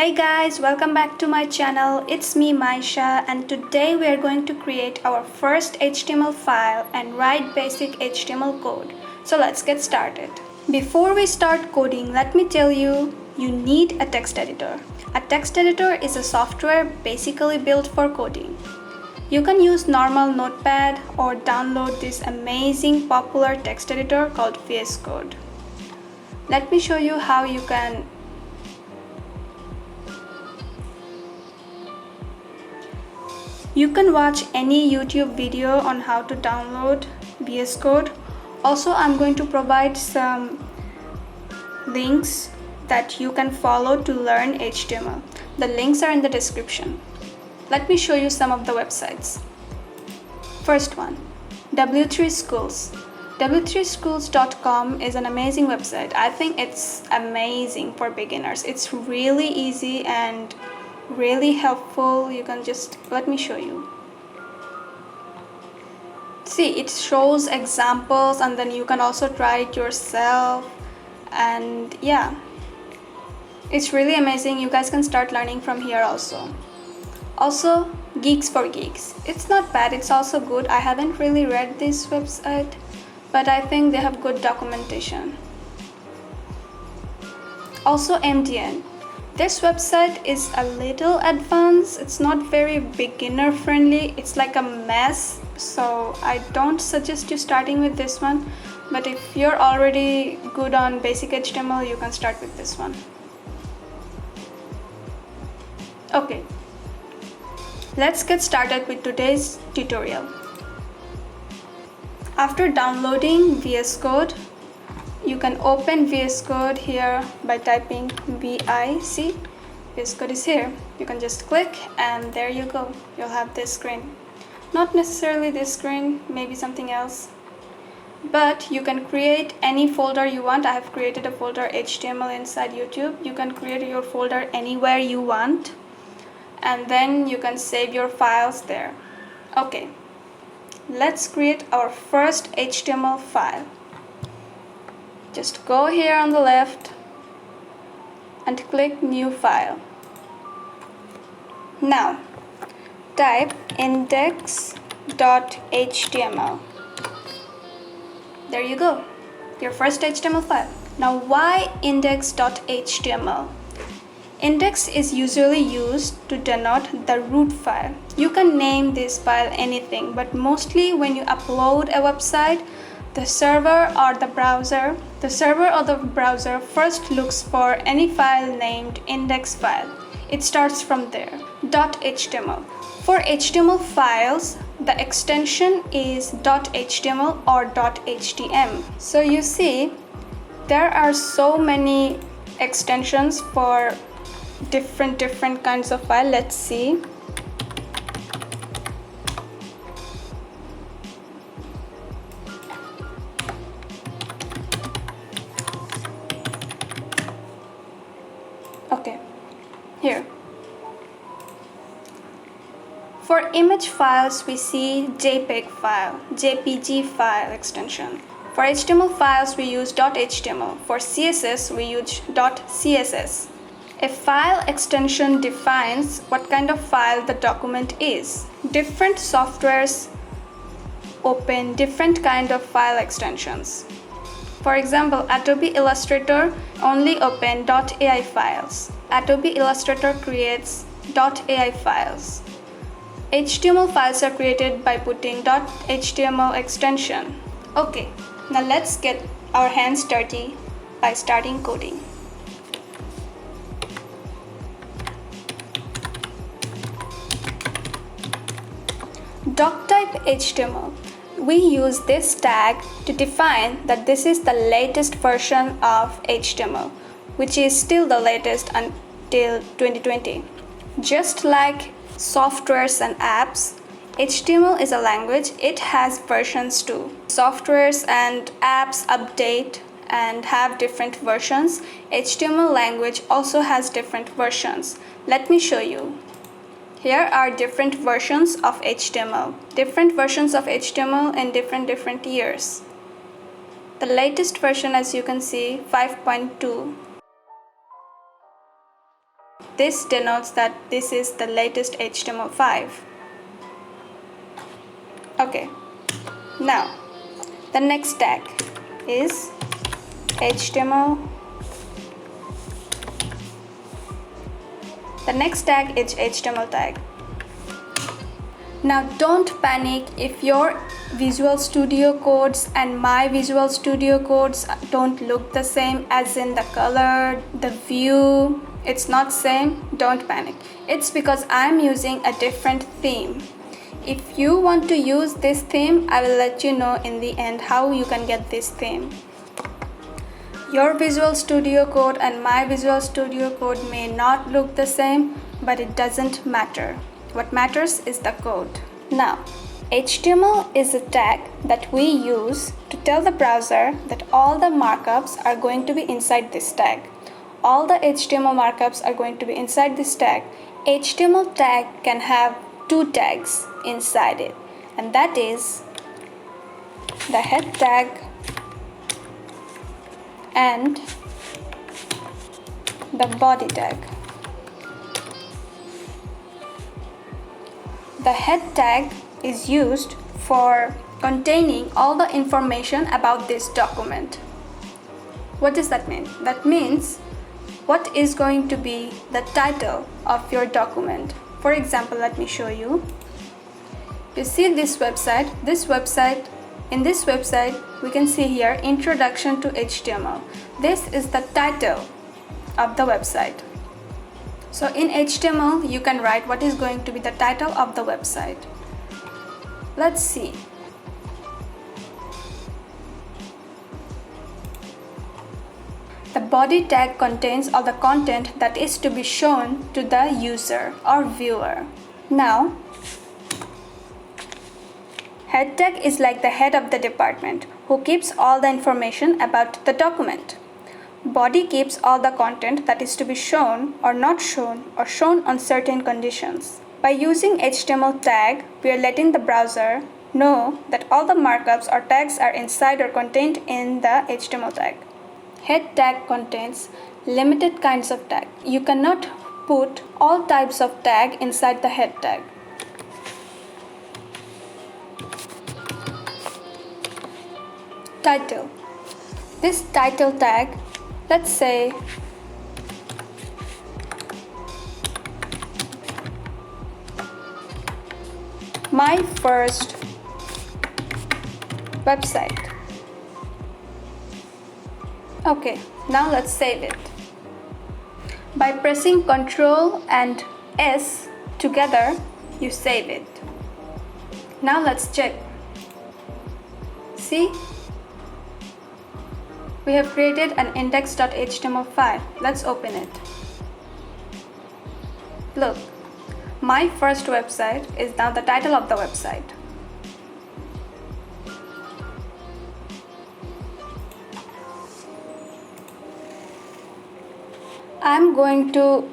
Hey guys, welcome back to my channel. It's me Maisha, and today we are going to create our first HTML file and write basic HTML code. So let's get started. Before we start coding, let me tell you, you need a text editor. A text editor is a software basically built for coding. You can use normal Notepad or download this amazing popular text editor called VSCode. Let me show you how you can watch any YouTube video on how to download VS Code. Also, I'm going to provide some links that you can follow to learn HTML. The links are in the description. Let me show you some of the websites. First one, W3 Schools. W3schools.com is an amazing website. I think it's amazing for beginners. It's really easy and really helpful. You can just let me show you. See, it shows examples and then you can also try it yourself, and yeah, it's really amazing. You guys can start learning from here also. Geeks for Geeks, it's not bad, it's also good. I haven't really read this website, but I think they have good documentation. Also MDN. This website is a little advanced. It's not very beginner friendly. It's like a mess. So I don't suggest you starting with this one. But if you're already good on basic HTML, you can start with this one. Okay. Let's get started with today's tutorial. After downloading VS Code, you can open VS Code here by typing VIC. VS Code is here. You can just click and there you go. You'll have this screen. Not necessarily this screen, maybe something else. But you can create any folder you want. I have created a folder HTML inside YouTube. You can create your folder anywhere you want. And then you can save your files there. Okay, let's create our first HTML file. Just go here on the left and click New File. Now, type index.html. There you go, your first HTML file. Now, why index.html? Index is usually used to denote the root file. You can name this file anything, but mostly when you upload a website, the server or the browser first looks for any file named index file. It starts from there. .html. For HTML files, the extension is .html or .htm. So you see, there are so many extensions for different kinds of file. Let's see. Okay, here. For image files, we see JPEG file, JPG file extension. For HTML files, we use .html. For CSS, we use .css. A file extension defines what kind of file the document is. Different softwares open different kind of file extensions. For example, Adobe Illustrator only open .ai files. Adobe Illustrator creates .ai files. HTML files are created by putting .html extension. Okay, now let's get our hands dirty by starting coding. DOCTYPE HTML. We use this tag to define that this is the latest version of HTML, which is still the latest until 2020. Just like softwares and apps, HTML is a language. It has versions too. Softwares and apps update and have different versions. HTML language also has different versions. Let me show you. Here are different versions of HTML. Different versions of HTML in different years. The latest version, as you can see, 5.2. this denotes that this is the latest HTML5. Okay, now the next tag is HTML. The next tag is HTML tag. Now don't panic if your Visual Studio codes and my Visual Studio codes don't look the same, as in the color, the view, it's not same. Don't panic. It's because I'm using a different theme. If you want to use this theme, I will let you know in the end how you can get this theme. Your Visual Studio code and my Visual Studio code may not look the same, but it doesn't matter. What matters is the code. Now, HTML is a tag that we use to tell the browser that all the markups are going to be inside this tag. All the HTML markups are going to be inside this tag. HTML tag can have two tags inside it, and that is the head tag and the body tag. The head tag is used for containing all the information about this document. What does that mean? That means what is going to be the title of your document. For example, let me show you. You see this website. In this website, we can see here Introduction to HTML. This is the title of the website. So in HTML, you can write what is going to be the title of the website. Let's see. The body tag contains all the content that is to be shown to the user or viewer. Now, head tag is like the head of the department who keeps all the information about the document. Body keeps all the content that is to be shown or not shown or shown on certain conditions. By using HTML tag, we are letting the browser know that all the markups or tags are inside or contained in the HTML tag. Head tag contains limited kinds of tag. You cannot put all types of tag inside the head tag. Title. This title tag, let's say my first website. Okay, now let's save it. By pressing Ctrl and S together, you save it. Now let's check. See? We have created an index.html file. Let's open it. Look, my first website is now the title of the website. I'm going to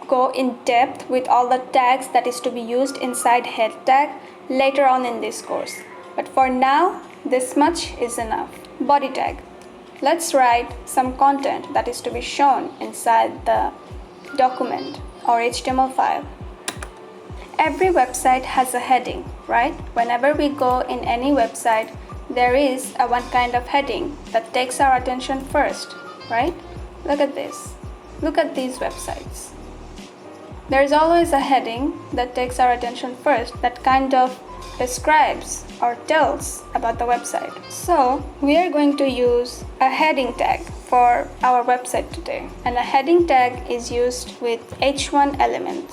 go in depth with all the tags that is to be used inside head tag later on in this course. But for now, this much is enough. Body tag. Let's write some content that is to be shown inside the document or HTML file. Every website has a heading, right? Whenever we go in any website, there is a one kind of heading that takes our attention first, right? Look at this. Look at these websites. There is always a heading that takes our attention first that kind of describes or tells about the website. So we are going to use a heading tag for our website today. And a heading tag is used with h1 element.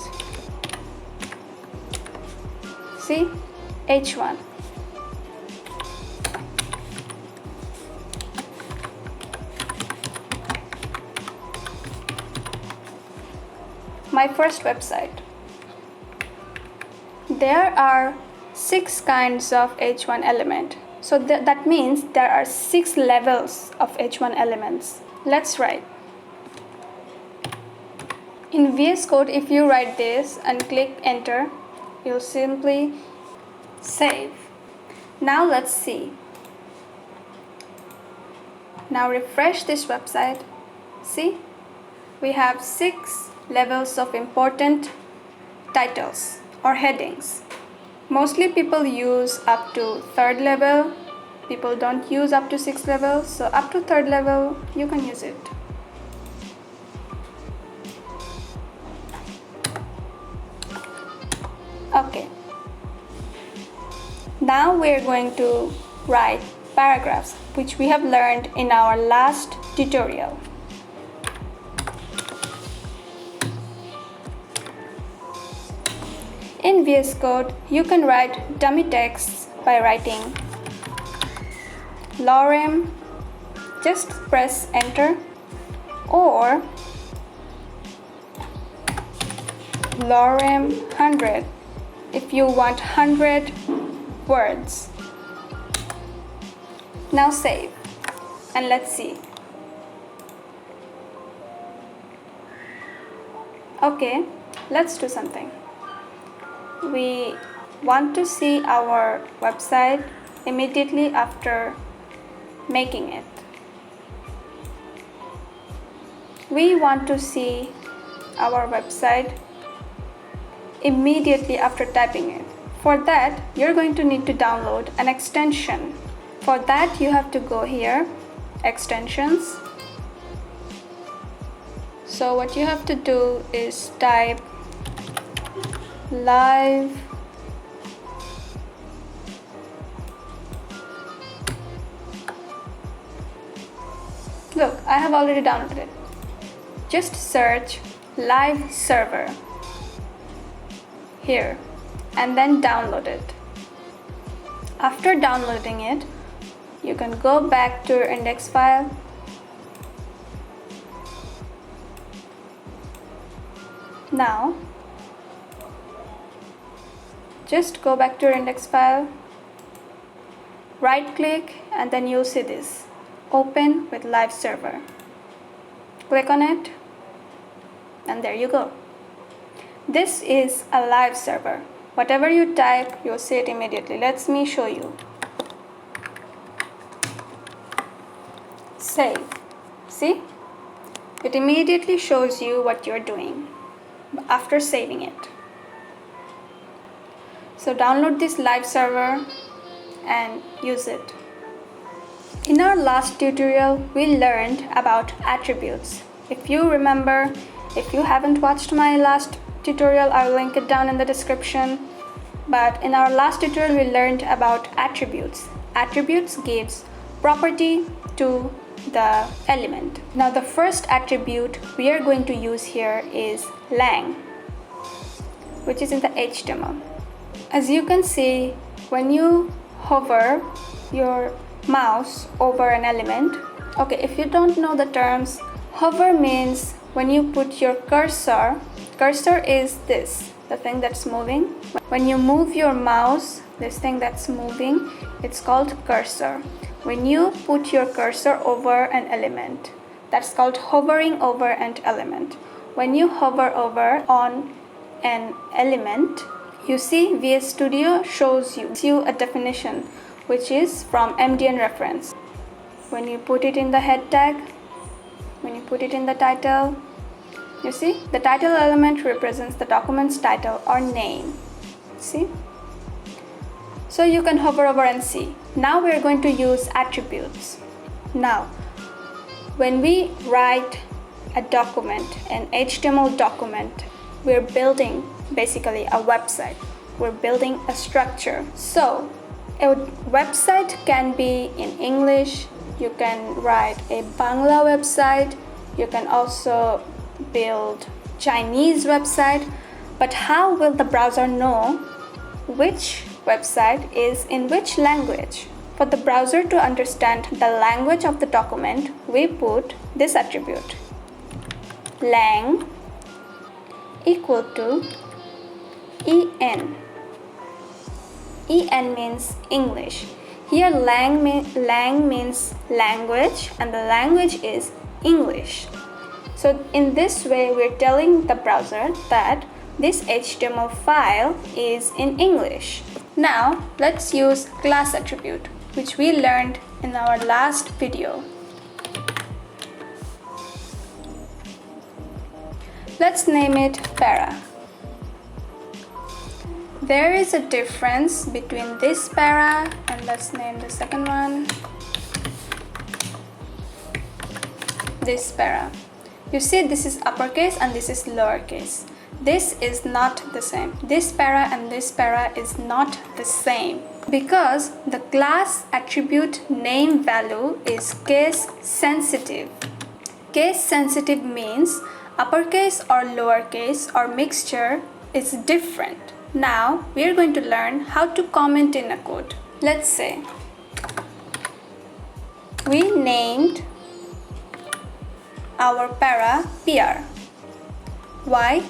See? h1. My first website. There are 6 kinds of h1 element. So that means there are 6 levels of h1 elements. Let's write. In VS Code, if you write this and click enter, you'll simply save. Now let's see. Now refresh this website. See? We have 6 levels of important titles or headings. Mostly people use up to 3rd level. People don't use up to 6th level, so up to 3rd level you can use it. Okay. Now we're going to write paragraphs, which we have learned in our last tutorial. In VS Code, you can write dummy texts by writing lorem, just press enter, or lorem 100 if you want 100 words. Now save and let's see. Okay, let's do something. We want to see our website immediately after making it. We want to see our website immediately after typing it. For that, you're going to need to download an extension. For that, you have to go here, extensions. So what you have to do is type live Look, I have already downloaded it. Just search live server here and then download it. After downloading it, you can go back to your index file. Now, just go back to your index file, right click, and then you'll see this. Open with live server. Click on it, and there you go. This is a live server. Whatever you type, you'll see it immediately. Let me show you. Save. See? It immediately shows you what you're doing after saving it. So download this live server and use it. In our last tutorial, we learned about attributes. If you remember, if you haven't watched my last tutorial, I will link it down in the description. But in our last tutorial, we learned about attributes. Attributes gives property to the element. Now the first attribute we are going to use here is lang, which is in the HTML. As you can see, when you hover your mouse over an element, okay, if you don't know the terms, hover means when you put your cursor is this, the thing that's moving. When you move your mouse, this thing that's moving, it's called cursor. When you put your cursor over an element, that's called hovering over an element. When you hover over on an element, you see VS Studio shows you a definition, which is from MDN reference. When you put it in the head tag, when you put it in the title, you see the title element represents the document's title or name. See? So you can hover over and see. Now we are going to use attributes. Now, when we write a document, an HTML document, we're building basically a website. We're building a structure. So a website can be in English. You can write a Bangla website. You can also build Chinese website. But how will the browser know which website is in which language? For the browser to understand the language of the document, we put this attribute, lang equal to en. En means English. Here lang means language, and the language is English. So in this way, we're telling the browser that this HTML file is in English. Now let's use class attribute, which we learned in our last video. Let's name it para. There is a difference between this para and let's name the second one this para. You see, this is uppercase and this is lowercase. This is not the same. This para and this para is not the same because the class attribute name value is case sensitive. Case sensitive means uppercase or lowercase or mixture is different. Now we are going to learn how to comment in a code. Let's say we named our para PR. Why?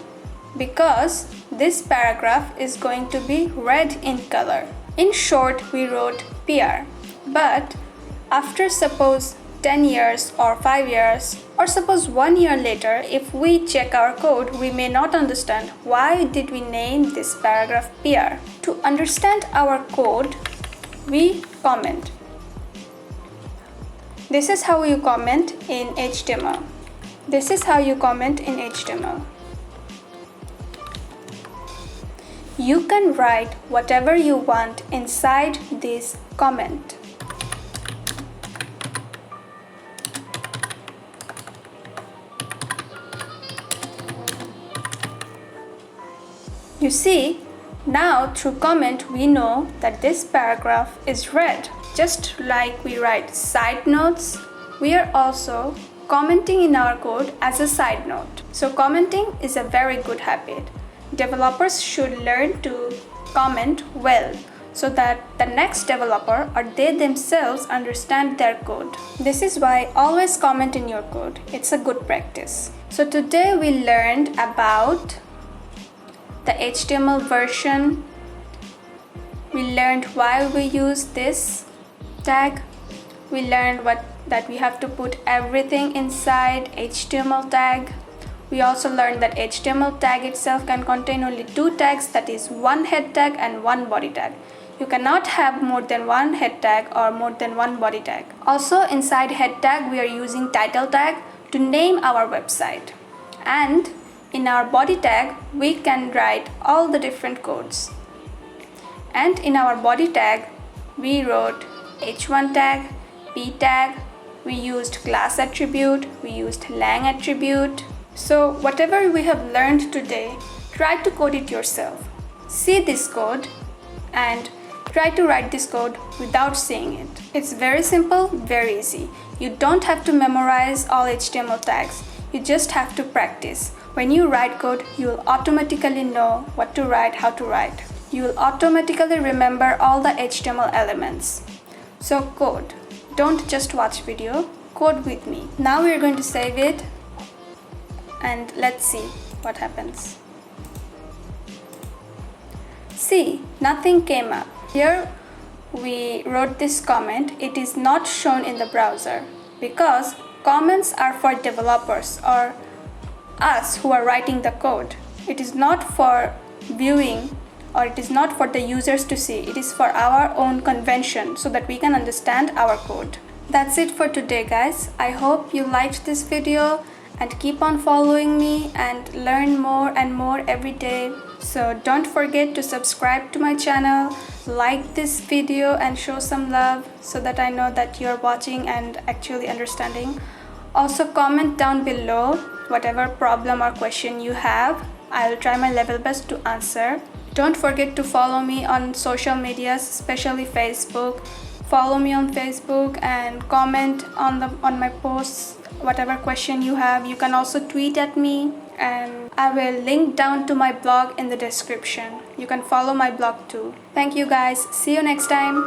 Because this paragraph is going to be red in color. In short, we wrote PR. But after suppose 10 years or 5 years or suppose 1 year later, if we check our code, we may not understand why did we name this paragraph PR. To understand our code, we comment. This is how you comment in HTML. This is how you comment in HTML. You can write whatever you want inside this comment. You see, now through comment we know that this paragraph is red. Just like we write side notes, we are also commenting in our code as a side note. So commenting is a very good habit. Developers should learn to comment well so that the next developer or they themselves understand their code. This is why always comment in your code. It's a good practice. So today we learned about the HTML version. We learned why we use this tag. We learned that we have to put everything inside HTML tag. We also learned that HTML tag itself can contain only 2 tags, that is one head tag and one body tag. You cannot have more than one head tag or more than one body tag. Also inside head tag we are using title tag to name our website. And in our body tag we can write all the different codes. And in our body tag we wrote h1 tag, p tag, we used class attribute, we used lang attribute. So whatever we have learned today, try to code it yourself. See this code and try to write this code without seeing it. It's very simple, very easy. You don't have to memorize all HTML tags. You just have to practice. When you write code, you will automatically know what to write, how to write. You will automatically remember all the HTML elements. So code. Don't just watch video, code with me. Now we are going to save it and let's see what happens. See, nothing came up. Here we wrote this comment. It is not shown in the browser because comments are for developers or us who are writing the code. It is not for viewing or it is not for the users to see. It is for our own convention so that we can understand our code. That's it for today, guys. I hope you liked this video and keep on following me and learn more and more every day. So don't forget to subscribe to my channel, like this video and show some love so that I know that you're watching and actually understanding. Also comment down below whatever problem or question you have. I'll try my level best to answer. Don't forget to follow me on social medias, especially Facebook. Follow me on Facebook and comment on my posts. Whatever question you have, you can also tweet at me and I will link down to my blog in the description. You can follow my blog too. Thank you guys. See you next time.